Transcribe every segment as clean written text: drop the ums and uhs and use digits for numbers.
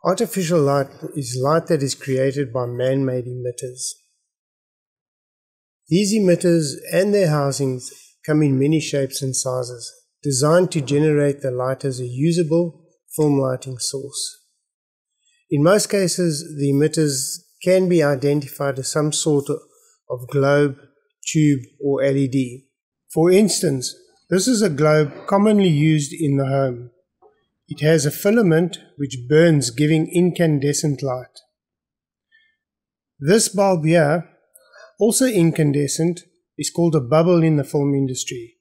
Artificial light is light that is created by man-made emitters. These emitters and their housings come in many shapes and sizes, designed to generate the light as a usable film lighting source. In most cases, the emitters can be identified as some sort of globe, tube, or LED. For instance, this is a globe commonly used in the home. It has a filament which burns, giving incandescent light. This bulb here, also incandescent, is called a bubble in the film industry.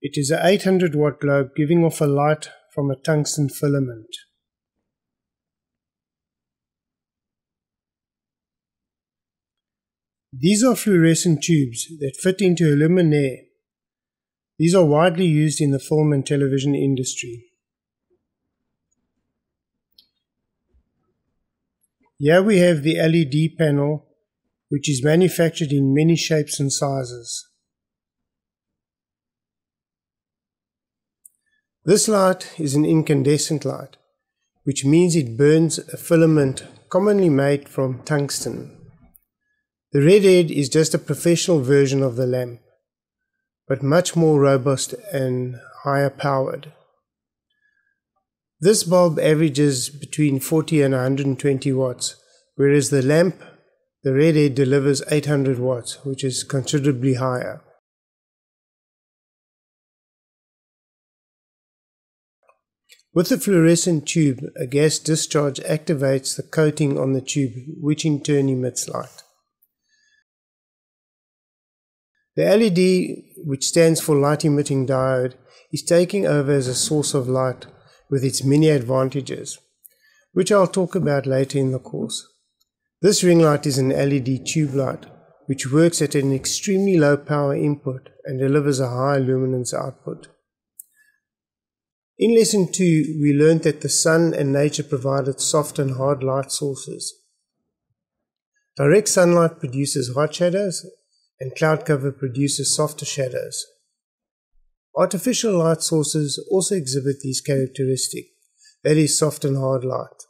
It is an 800 watt globe giving off a light from a tungsten filament. These are fluorescent tubes that fit into a luminaire. These are widely used in the film and television industry. Here we have the LED panel, which is manufactured in many shapes and sizes. This light is an incandescent light, which means it burns a filament commonly made from tungsten. The redhead is just a professional version of the lamp, but much more robust and higher powered. This bulb averages between 40 and 120 watts, whereas the lamp, the redhead, delivers 800 watts, which is considerably higher. With the fluorescent tube, a gas discharge activates the coating on the tube, which in turn emits light. The LED, which stands for light emitting diode, is taking over as a source of light with its many advantages, which I'll talk about later in the course. This ring light is an LED tube light, which works at an extremely low power input and delivers a high luminance output. In lesson 2, we learned that the sun and nature provided soft and hard light sources. Direct sunlight produces hot shadows, and cloud cover produces softer shadows. Artificial light sources also exhibit these characteristics, that is, soft and hard light.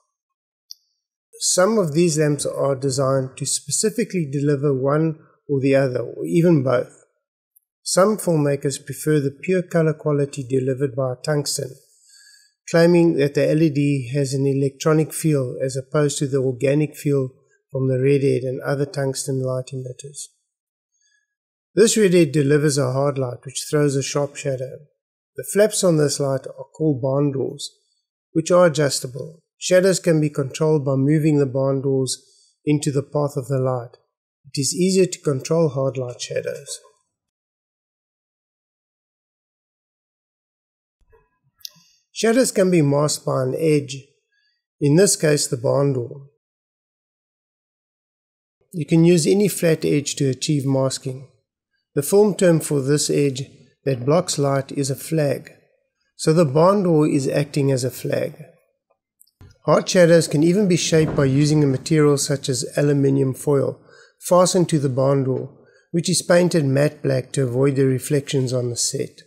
Some of these lamps are designed to specifically deliver one or the other, or even both. Some filmmakers prefer the pure color quality delivered by tungsten, claiming that the LED has an electronic feel as opposed to the organic feel from the redhead and other tungsten light emitters. This redhead delivers a hard light which throws a sharp shadow. The flaps on this light are called barn doors, which are adjustable. Shadows can be controlled by moving the barn doors into the path of the light. It is easier to control hard light shadows. Shadows can be masked by an edge, in this case the barn door. You can use any flat edge to achieve masking. The film term for this edge that blocks light is a flag, so the barn door is acting as a flag. Hard shadows can even be shaped by using a material such as aluminium foil fastened to the barn door, which is painted matte black to avoid the reflections on the set.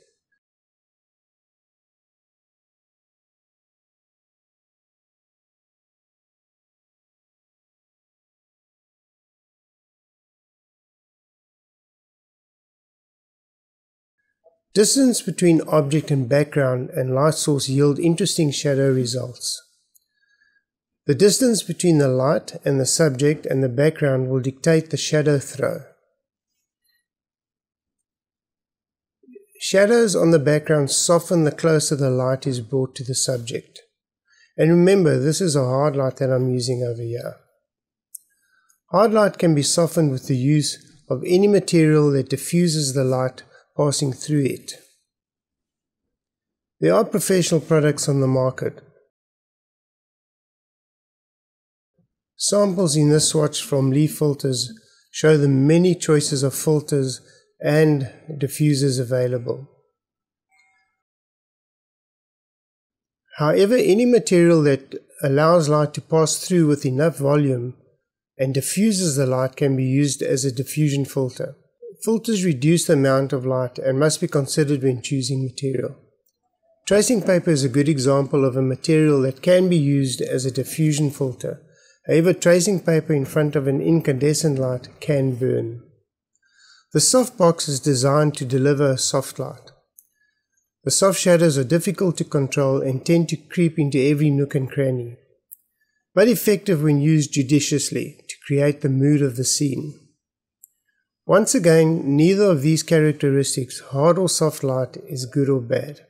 Distance between object and background and light source yield interesting shadow results. The distance between the light and the subject and the background will dictate the shadow throw. Shadows on the background soften the closer the light is brought to the subject. And remember, this is a hard light that I'm using over here. Hard light can be softened with the use of any material that diffuses the light passing through it. There are professional products on the market. Samples in this swatch from Lee Filters show the many choices of filters and diffusers available. However, any material that allows light to pass through with enough volume and diffuses the light can be used as a diffusion filter. Filters reduce the amount of light and must be considered when choosing material. Tracing paper is a good example of a material that can be used as a diffusion filter. However, tracing paper in front of an incandescent light can burn. The soft box is designed to deliver soft light. The soft shadows are difficult to control and tend to creep into every nook and cranny, but effective when used judiciously to create the mood of the scene. Once again, neither of these characteristics, hard or soft light, is good or bad.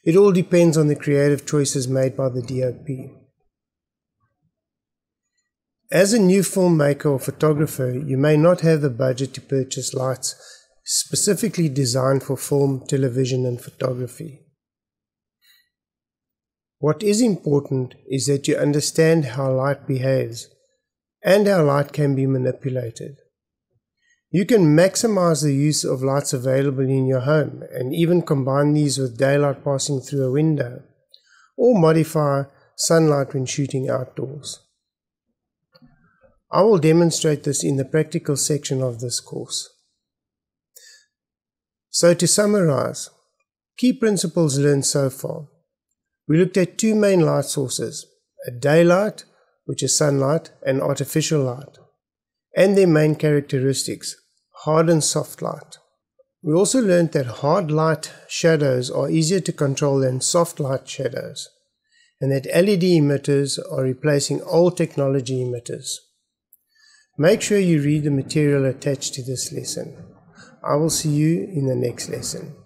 It all depends on the creative choices made by the DOP. As a new filmmaker or photographer, you may not have the budget to purchase lights specifically designed for film, television, and photography. What is important is that you understand how light behaves and how light can be manipulated. You can maximize the use of lights available in your home and even combine these with daylight passing through a window, or modify sunlight when shooting outdoors. I will demonstrate this in the practical section of this course. So to summarize, key principles learned so far. We looked at two main light sources, a daylight, which is sunlight, and artificial light, and their main characteristics, hard and soft light. We also learned that hard light shadows are easier to control than soft light shadows, and that LED emitters are replacing old technology emitters. Make sure you read the material attached to this lesson. I will see you in the next lesson.